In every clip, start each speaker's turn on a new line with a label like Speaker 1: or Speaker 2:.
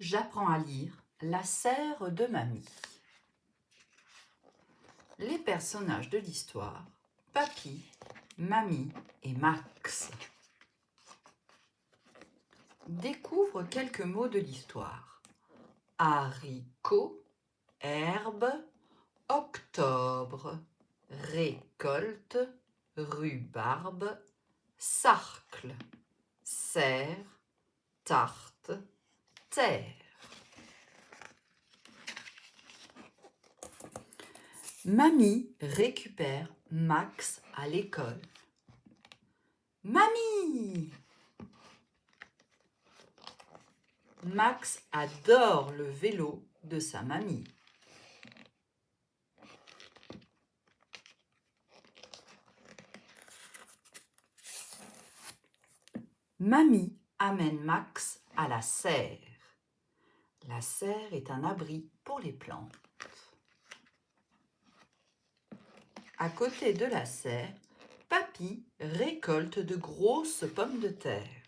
Speaker 1: J'apprends à lire La serre de mamie. Les personnages de l'histoire, Papy, Mamie et Max. Découvre quelques mots de l'histoire. Haricot, herbe, octobre, récolte, rhubarbe, sarcle, serre, tarte, terre. Mamie récupère Max à l'école. Mamie! Max adore le vélo de sa mamie. Mamie amène Max à la serre. La serre est un abri pour les plantes. À côté de la serre, Papy récolte de grosses pommes de terre.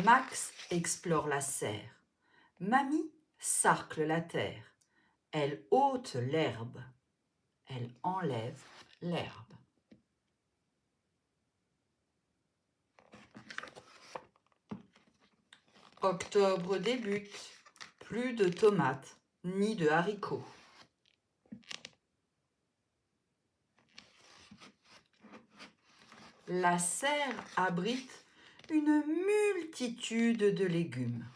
Speaker 1: Max explore la serre. Mamie sarcle la terre. Elle ôte l'herbe. Elle enlève l'herbe. Octobre débute. Plus de tomates ni de haricots. La serre abrite une multitude de légumes.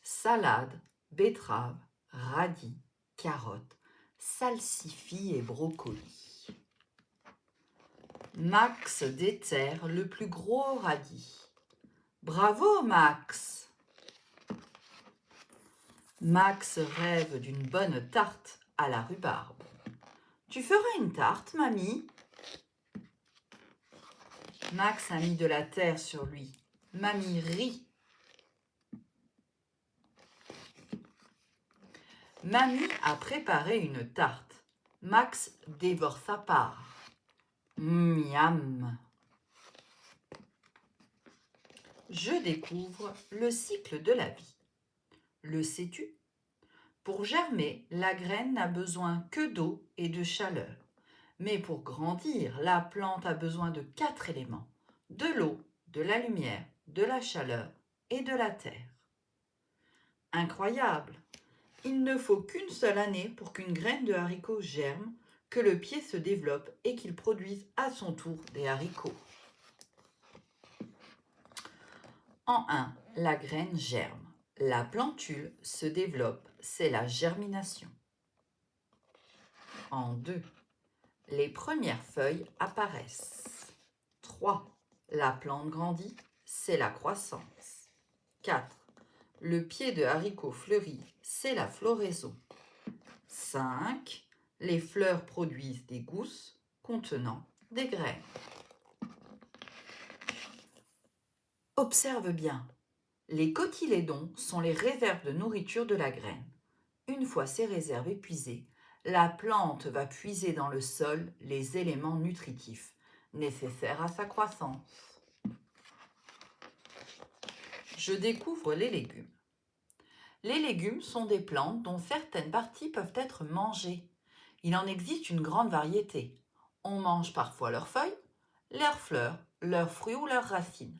Speaker 1: Salade, betterave, radis, carottes, salsifis et brocolis. Max déterre le plus gros radis. Bravo, Max! Max rêve d'une bonne tarte à la rhubarbe. Tu feras une tarte, mamie? Max a mis de la terre sur lui. Mamie rit. Mamie a préparé une tarte. Max dévore sa part. Miam! Je découvre le cycle de la vie. Le sais-tu? Pour germer, la graine n'a besoin que d'eau et de chaleur. Mais pour grandir, la plante a besoin de 4 éléments. De l'eau, de la lumière, de la chaleur et de la terre. Incroyable! Il ne faut qu'une seule année pour qu'une graine de haricot germe, que le pied se développe et qu'il produise à son tour des haricots. En 1, la graine germe. La plantule se développe, c'est la germination. En 2, les premières feuilles apparaissent. 3, la plante grandit, c'est la croissance. 4, le pied de haricot fleurit, c'est la floraison. 5, les fleurs produisent des gousses contenant des graines. Observe bien. Les cotylédons sont les réserves de nourriture de la graine. Une fois ces réserves épuisées, la plante va puiser dans le sol les éléments nutritifs nécessaires à sa croissance. Je découvre les légumes. Les légumes sont des plantes dont certaines parties peuvent être mangées. Il en existe une grande variété. On mange parfois leurs feuilles, leurs fleurs, leurs fruits ou leurs racines,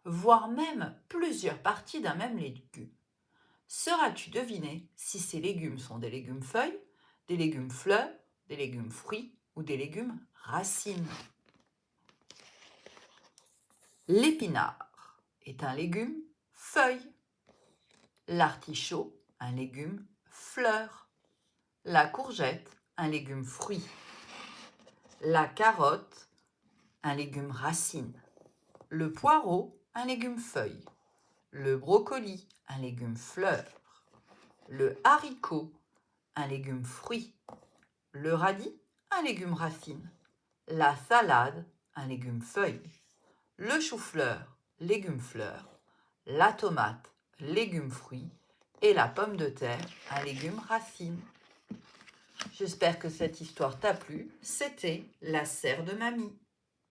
Speaker 1: voire même plusieurs parties d'un même légume. Sauras-tu deviner si ces légumes sont des légumes feuilles, des légumes fleurs, des légumes fruits ou des légumes racines? L'épinard est un légume feuille. L'artichaut, un légume fleur. La courgette, un légume fruit. La carotte, un légume racine. Le poireau, un légume feuille. Le brocoli, un légume fleur. Le haricot, un légume fruit. Le radis, un légume racine. La salade, un légume feuille. Le chou-fleur, légume fleur. La tomate, légume fruit. Et la pomme de terre, un légume racine. J'espère que cette histoire t'a plu. C'était la serre de mamie.